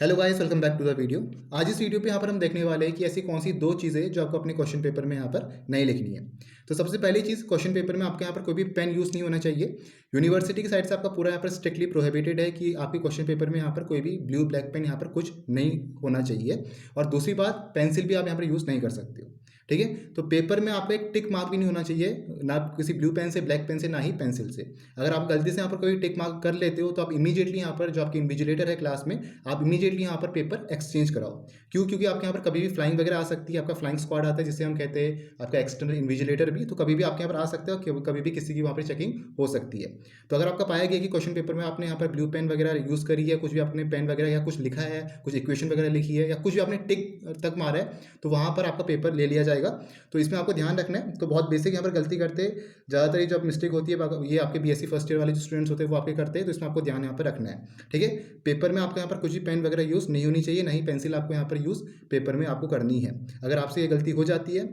Hello guys, welcome back to the video. आज इस video पे यहाँ पर हम देखने वाले हैं कि ऐसी कौन सी दो चीज़ें जो आपको अपने क्वेश्चन पेपर में यहाँ पर नहीं लिखनी है। तो सबसे पहली चीज़, क्वेश्चन पेपर में आपके यहाँ पर कोई भी पेन यूज़ नहीं होना चाहिए। यूनिवर्सिटी की साइड से आपका पूरा यहाँ पर स्ट्रिक्टली प्रोहिबिटेड है कि आपके क्वेश्चन पेपर में यहाँ पर कोई भी ब्लू ब्लैक पेन यहाँ पर कुछ नहीं होना चाहिए। और दूसरी बात, पेंसिल भी आप यहाँ पर यूज़ नहीं कर सकते हो। ठीक है, तो पेपर में आपका एक टिक मार्क भी नहीं होना चाहिए, ना किसी ब्लू पेन से, ब्लैक पेन से, ना ही पेंसिल से। अगर आप गलती से यहाँ पर कोई टिक मार्क कर लेते हो तो आप इमीडिएटली यहाँ पर जो आपकी इन्विजिलेटर है क्लास में, आप इमीडिएटली यहाँ पर पेपर एक्सचेंज कराओ। क्यों? क्योंकि आपके यहाँ पर कभी भी फ्लाइंग वगैरह आ सकती है। आपका फ्लाइंग स्क्वाड आता है जिसे हम कहते हैं आपका एक्सटर्नल इन्विजिलेटर भी, तो कभी भी आपके यहाँ पर आ सकता है और कभी भी किसी की वहाँ पर चेकिंग हो सकती है। तो अगर आपका पाया गया कि क्वेश्चन पेपर में आपने यहाँ पर ब्लू पेन वगैरह यूज़ करी है, कुछ भी आपने पेन वगैरह या कुछ लिखा है, कुछ इक्वेशन वगैरह लिखी है, या कुछ भी आपने टिक तक मारा है, तो वहाँ पर आपका पेपर ले लिया जाएगा। तो इसमें आपको ध्यान रखना है। तो बहुत बेसिक यहाँ पर गलती करते हैं ज़्यादातर, ये जो मिस्टेक होती है ये आपके बीएससी फर्स्ट ईयर वाले जो स्टूडेंट्स होते हैं वो आपके करते हैं। तो इसमें आपको ध्यान यहाँ पर रखना है। ठीक है, पेपर में आपको यहाँ पर कुछ भी पेन वगैरह यूज़ नहीं होनी चाहिए, ना ही पेंसिल आपको यहाँ पर यूज़ पेपर में आपको करनी है। अगर आपसे ये गलती हो जाती है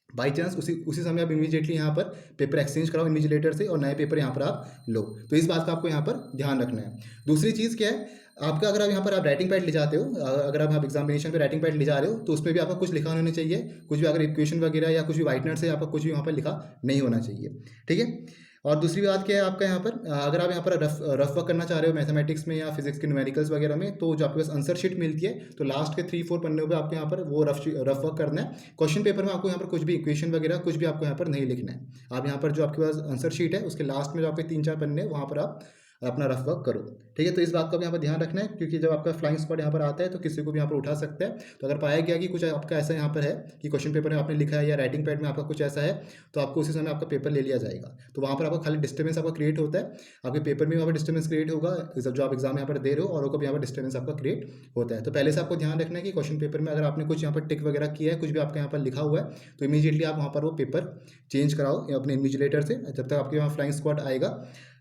बाई चांस, उसी समय आप इमीडिएटली यहाँ पर पेपर एक्सचेंज कराओ इन्विजिलेटर से और नए पेपर यहाँ पर आप लो। तो इस बात का आपको यहाँ पर ध्यान रखना है। दूसरी चीज़ क्या है, आपका अगर आप यहाँ पर आप राइटिंग पैड ले जाते हो, अगर आप एग्जामिनेशन पे राइटिंग पैड ले जा रहे हो तो उसमें भी आपका कुछ लिखा होना चाहिए। कुछ भी अगर इक्वेशन वगैरह या कुछ भी व्हाइटनर से आपका कुछ भी वहाँ पर लिखा नहीं होना चाहिए। ठीक है, और दूसरी बात क्या है आपका यहाँ पर, अगर आप यहाँ पर रफ वर्क करना चाह रहे हो मैथमेटिक्स में या फिजिक्स के न्यूमेरिकल्स वगैरह में, तो जो आपके पास आंसर शीट मिलती है तो लास्ट के 3-4 पन्नों पे आपको यहाँ पर वो रफ वर्क करना है। क्वेश्चन पेपर में आपको यहाँ पर कुछ भी इक्वेशन वगैरह कुछ भी आपको यहाँ पर नहीं लिखना है। आप यहाँ पर जो आपके पास आंसर शीट है उसके लास्ट में जो आपके 3-4 पन्ने वहाँ पर आप अपना रफ वर्क करो। ठीक है, तो इस बात का भी यहाँ पर ध्यान रखना है, क्योंकि जब आपका फ्लाइंग स्क्वाड यहाँ पर आता है तो किसी को भी यहाँ पर उठा सकता है। तो अगर पाया गया कि कुछ आपका ऐसा यहाँ पर है कि क्वेश्चन पेपर में आपने लिखा है या राइटिंग पैड में आपका कुछ ऐसा है, तो आपको उसी समय आपका पेपर ले लिया जाएगा। तो वहाँ पर आपका खाली डिस्टर्बेंस आपका क्रिएट होता है, आपके पेपर में वहाँ पर डिस्टर्बेंस क्रिएट होगा जो आप एग्जाम यहाँ पर दे रहे हो, और वो कभी यहाँ पर डिस्टर्बेंस आपका क्रिएट होता है। तो पहले से आपको ध्यान रखना है कि क्वेश्चन पेपर में अगर आपने कुछ यहाँ पर टिक वगैरह किया है, कुछ भी आपका यहाँ पर लिखा हुआ है, तो इमीडिएटली आप वहाँ पर वो पेपर चेंज कराओ अपने इन्विजिलेटर से। जब तक आपके वहाँ फ्लाइंग स्क्वाड आएगा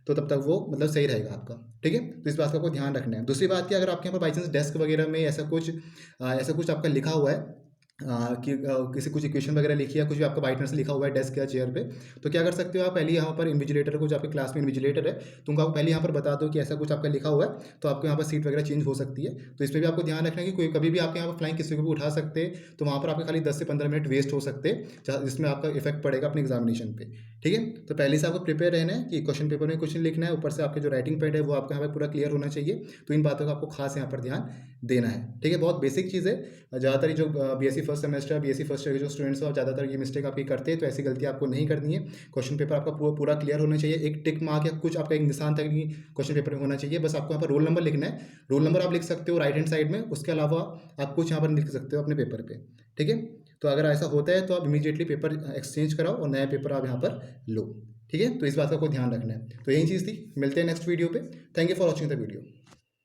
तो तब तक वो मतलब सही रहेगा आपका। ठीक है, तो इस बात का आपको ध्यान रखना है। दूसरी बात कि अगर आपके यहाँ पर बाई चांस डेस्क वगैरह में ऐसा कुछ आपका लिखा हुआ है कि किसी कुछ इक्वेशन वगैरह लिखी है, कुछ भी आपका व्हाइटनर से लिखा हुआ है डेस्क या चेयर पे, तो क्या कर सकते हो आप, पहले यहाँ पर इन्विजिलेटर को, जो आपके क्लास में इन्विजिलेटर है, तो उनको आप पहले यहाँ पर बता दो कि ऐसा कुछ आपका लिखा हुआ है, तो आपको यहाँ पर सीट वगैरह चेंज हो सकती है। तो इसमें भी आपको ध्यान रखना है कि कोई कभी भी आपके यहाँ पर फ्लाइंग किसी को भी उठा सकते हैं, तो वहाँ पर आपके खाली 10 से 15 मिनट वेस्ट हो सकते हैं, जिसमें आपका इफेक्ट पड़ेगा अपने एग्जामिनेशन पे। ठीक है, तो पहले से आपको प्रिपेयर रहना है कि क्वेश्चन पेपर में कुछ नहीं लिखना है, ऊपर से आपके जो राइटिंग पैड है वो आपका यहाँ पर पूरा क्लियर होना चाहिए। तो इन बातों का आपको खास यहाँ पर ध्यान देना है। ठीक है, बहुत बेसिक चीज़ है। ज़्यादातर जो BSc first semester, BSc first year के जो स्टूडेंट्स हो, ज़्यादातर ये मिस्टेक आपकी करते हैं, तो ऐसी गलती आपको नहीं करनी है। क्वेश्चन पेपर आपका पूरा क्लियर होना चाहिए। एक टिक मार्क या कुछ आपका एक निशान तक नहीं क्वेश्चन पेपर में होना चाहिए। बस आपको यहाँ पर रोल नंबर लिखना है। रोल नंबर आप लिख सकते हो राइट हैंड साइड में, उसके अलावा आप कुछ यहाँ पर लिख सकते हो अपने पेपर पे। ठीक है, तो अगर ऐसा होता है तो आप इमीडिएटली पेपर एक्सचेंज कराओ और नया पेपर आप यहाँ पर लो। ठीक है, तो इस बात का कोई ध्यान रखना है। तो यही चीज़ थी, मिलते हैं नेक्स्ट वीडियो पे। Thank you for watching the video.